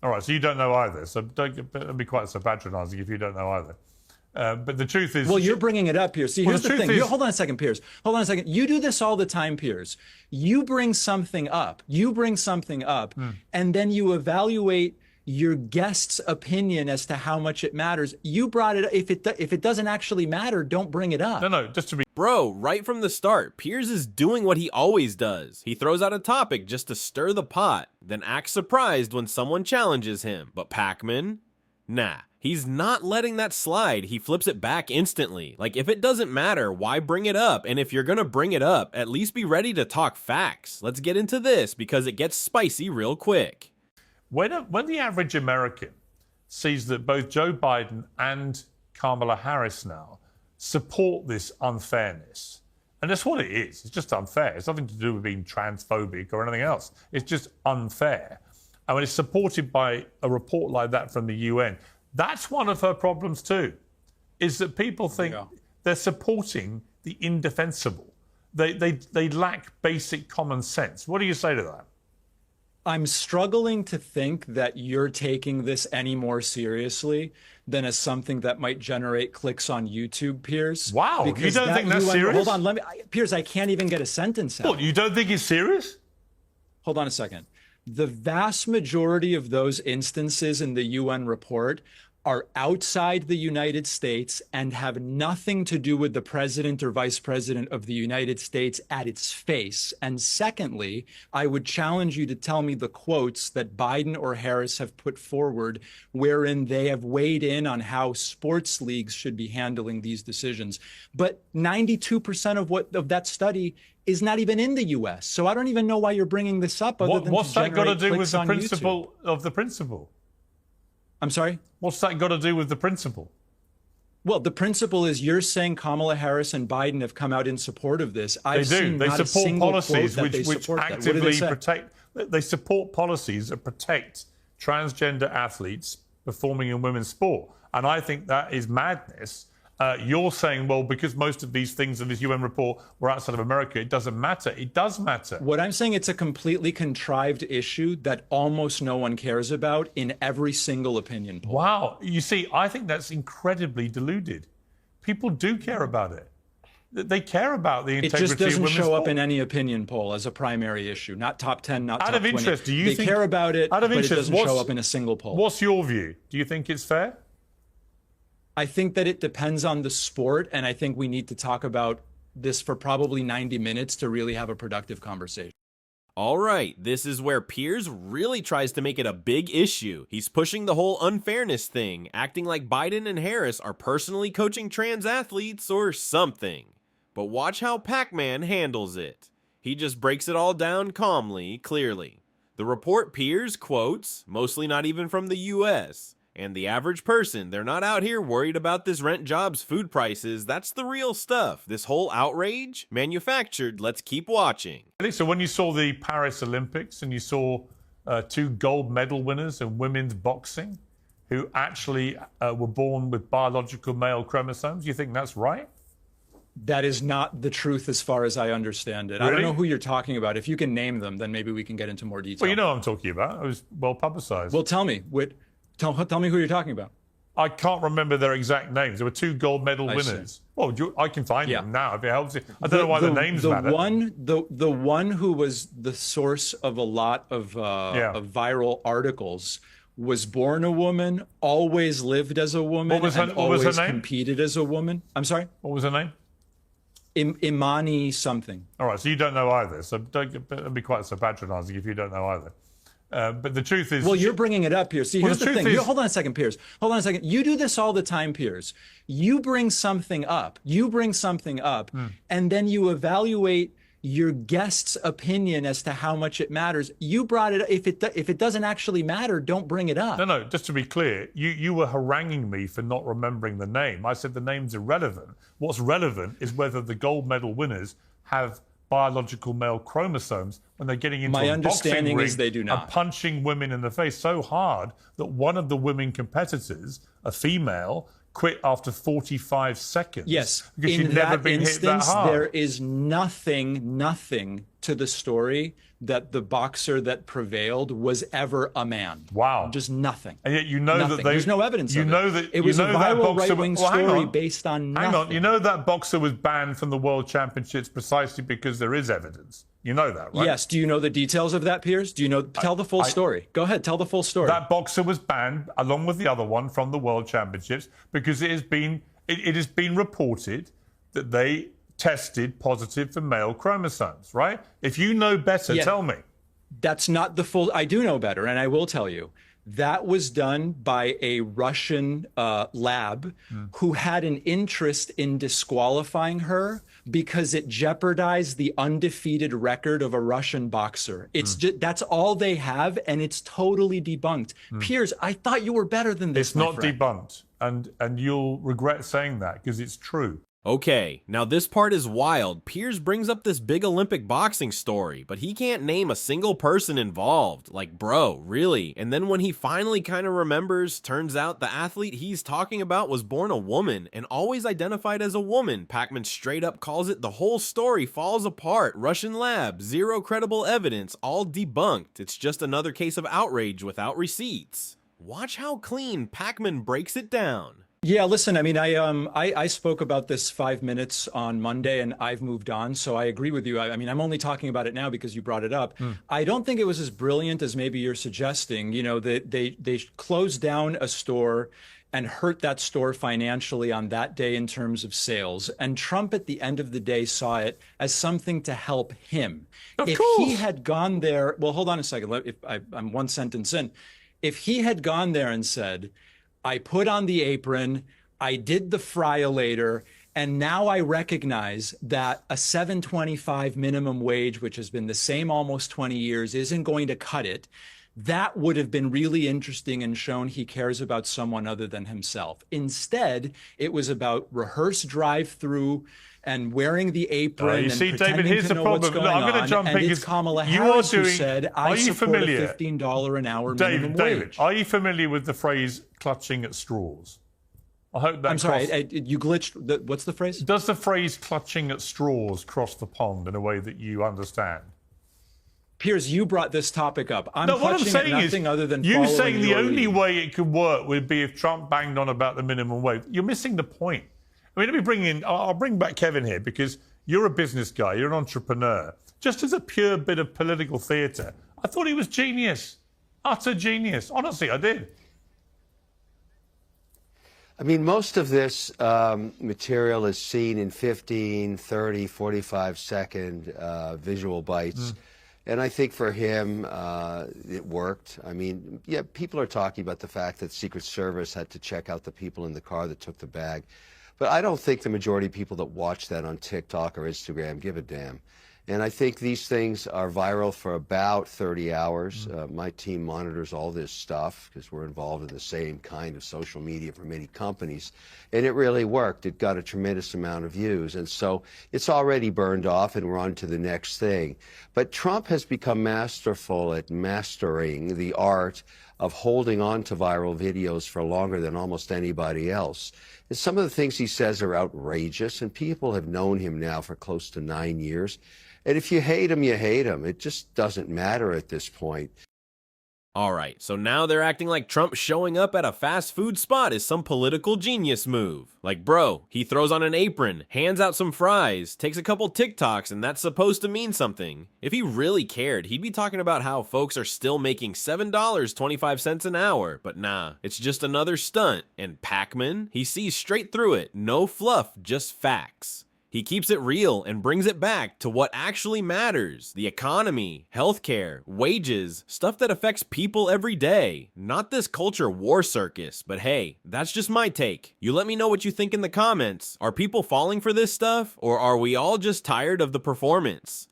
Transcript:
All right, so you don't know either. So don't be quite so patronising if you don't know either. But the truth is... Well, you're bringing it up here. See, here's the thing. Hold on a second, Piers. Hold on a second. You do this all the time, Piers. You bring something up. And then you evaluate your guest's opinion as to how much it matters. You brought it up. If it doesn't actually matter, don't bring it up. No, just to be... Bro, right from the start, Piers is doing what he always does. He throws out a topic just to stir the pot, then acts surprised when someone challenges him. But Pakman? Nah. He's not letting that slide. He flips it back instantly. Like, if it doesn't matter, why bring it up? And if you're gonna bring it up, at least be ready to talk facts. Let's get into this because it gets spicy real quick. When the average American sees that both Joe Biden and Kamala Harris now support this unfairness, and that's what it is. It's just unfair. It's nothing to do with being transphobic or anything else. It's just unfair. And when it's supported by a report like that from the UN, that's one of her problems too, is that people think they're supporting the indefensible. They lack basic common sense. What do you say to that? I'm struggling to think that you're taking this any more seriously than as something that might generate clicks on YouTube, Piers. Wow, you don't think that's serious? Hold on, Piers, I can't even get a sentence out. What, you don't think it's serious? Hold on a second. The vast majority of those instances in the UN report are outside the United States and have nothing to do with the president or vice president of the United States at its face. And secondly, I would challenge you to tell me the quotes that Biden or Harris have put forward wherein they have weighed in on how sports leagues should be handling these decisions. But 92% of that study is not even in the U.S. So I don't even know why you're bringing this up. What's that got to do with the principle of the principle? I'm sorry? What's that got to do with the principle? Well, the principle is you're saying Kamala Harris and Biden have come out in support of this. They do. They support policies which actively protect. They support policies that protect transgender athletes performing in women's sport. And I think that is madness. You're saying, well, because most of these things in this UN report were outside of America, it doesn't matter. It does matter. What I'm saying, it's a completely contrived issue that almost no one cares about in every single opinion poll. Wow. You see, I think that's incredibly deluded. People do care about it. They care about the integrity of women's sport. It just doesn't show up in any opinion poll as a primary issue. Not top 10, not top 20. Out of interest, do you think... They care about it, but it doesn't show up in a single poll. What's your view? Do you think it's fair? I think that it depends on the sport, and I think we need to talk about this for probably 90 minutes to really have a productive conversation. All right, this is where Piers really tries to make it a big issue. He's pushing the whole unfairness thing, acting like Biden and Harris are personally coaching trans athletes or something. But watch how Pakman handles it. He just breaks it all down calmly, clearly. The report Piers quotes, mostly not even from the US. And the average person, they're not out here worried about this rent jobs, food prices. That's the real stuff. This whole outrage, manufactured. Let's keep watching. So when you saw the Paris Olympics and you saw 2 gold medal winners in women's boxing who actually were born with biological male chromosomes, you think that's right? That is not the truth as far as I understand it. Really? I don't know who you're talking about. If you can name them, then maybe we can get into more detail. Well, you know what I'm talking about. It was well publicized. Well, tell me. Tell me who you're talking about. I can't remember their exact names. There were 2 gold medal winners. Well, I can find them now if it helps you. I don't know why the names matter. The one who was the source of a lot of viral articles was born a woman, always lived as a woman, and always competed as a woman. I'm sorry? What was her name? Imani something. All right, so you don't know either. So don't be quite so patronizing if you don't know either. But the truth is... Well, you're bringing it up here. See, here's the thing. Hold on a second, Piers. Hold on a second. You do this all the time, Piers. You bring something up. And then you evaluate your guest's opinion as to how much it matters. You brought it up. If it doesn't actually matter, don't bring it up. No, just to be clear, you were haranguing me for not remembering the name. I said the name's irrelevant. What's relevant is whether the gold medal winners have biological male chromosomes when they're getting into a boxing ring they do not. And punching women in the face so hard that one of the women competitors, a female, quit after 45 seconds. Yes, because she'd in never that been hit that instance, hard. there is nothing to the story that the boxer that prevailed was ever a man. Wow. Just nothing. And yet you know nothing. that There's no evidence you of know it. that It was you a know that viral boxer, right-wing well, hang story on. based on Hang nothing. on, you know that boxer was banned from the World Championships precisely because there is evidence. You know that, right? Yes. Do you know the details of that, Piers? Do you know? Tell the full story. Go ahead. Tell the full story. That boxer was banned, along with the other one, from the World Championships because it has been reported that they tested positive for male chromosomes, right? If you know better, tell me. That's not the full. I do know better, and I will tell you. That was done by a Russian lab who had an interest in disqualifying her because it jeopardized the undefeated record of a Russian boxer. It's just, that's all they have, and it's totally debunked. Piers, I thought you were better than this. It's not debunked, and you'll regret saying that because it's true. Okay, now this part is wild. Piers brings up this big Olympic boxing story, but he can't name a single person involved. Like, bro, really? And then when he finally kind of remembers, turns out the athlete he's talking about was born a woman and always identified as a woman. Pakman straight up calls it the whole story falls apart. Russian lab, zero credible evidence, all debunked. It's just another case of outrage without receipts. Watch how clean Pakman breaks it down. Yeah, listen, I mean, I spoke about this 5 minutes on Monday and I've moved on. So I agree with you. I mean, I'm only talking about it now because you brought it up. I don't think it was as brilliant as maybe you're suggesting. You know, they closed down a store and hurt that store financially on that day in terms of sales. And Trump at the end of the day saw it as something to help him. If he had gone there, well, hold on a second. I'm one sentence in. If he had gone there and said, I put on the apron, I did the friolator, and now I recognize that a $7.25 minimum wage, which has been the same almost 20 years, isn't going to cut it. That would have been really interesting and shown he cares about someone other than himself. Instead, it was about rehearsed drive-through and wearing the apron and see, pretending David, here's to the know what's problem. going I'm going to on. jump in And it's because Kamala you Harris are who doing. said, Are I you support a familiar? $15 an hour minimum David, wage. are you familiar with the phrase clutching at straws? I hope that. I'm sorry, you glitched. What's the phrase? Does the phrase clutching at straws cross the pond in a way that you understand? Piers, you brought this topic up. What I'm clutching at saying nothing is, other than you following saying the your only lead. way it could work would be if Trump banged on about the minimum wage. You're missing the point. I mean, let me bring in. I'll bring back Kevin here because you're a business guy. You're an entrepreneur. Just as a pure bit of political theatre, I thought he was genius, utter genius. Honestly, I did. I mean, most of this material is seen in 15, 30, 45-second visual bites. And I think for him, it worked. I mean, yeah, people are talking about the fact that Secret Service had to check out the people in the car that took the bag. But I don't think the majority of people that watch that on TikTok or Instagram give a damn. And I think these things are viral for about 30 hours. My team monitors all this stuff because we're involved in the same kind of social media for many companies. And it really worked. It got a tremendous amount of views. And so it's already burned off and we're on to the next thing. But Trump has become masterful at mastering the art of holding on to viral videos for longer than almost anybody else. And some of the things he says are outrageous, and people have known him now for close to 9 years. And if you hate him, you hate him. It just doesn't matter at this point. Alright, so now they're acting like Trump showing up at a fast food spot is some political genius move. Like, bro, he throws on an apron, hands out some fries, takes a couple TikToks, and that's supposed to mean something. If he really cared, he'd be talking about how folks are still making $7.25 an hour. But nah, it's just another stunt. And Pakman, he sees straight through it. No fluff, just facts. He keeps it real and brings it back to what actually matters. The economy, healthcare, wages, stuff that affects people every day. Not this culture war circus, but hey, that's just my take. You let me know what you think in the comments. Are people falling for this stuff, or are we all just tired of the performance?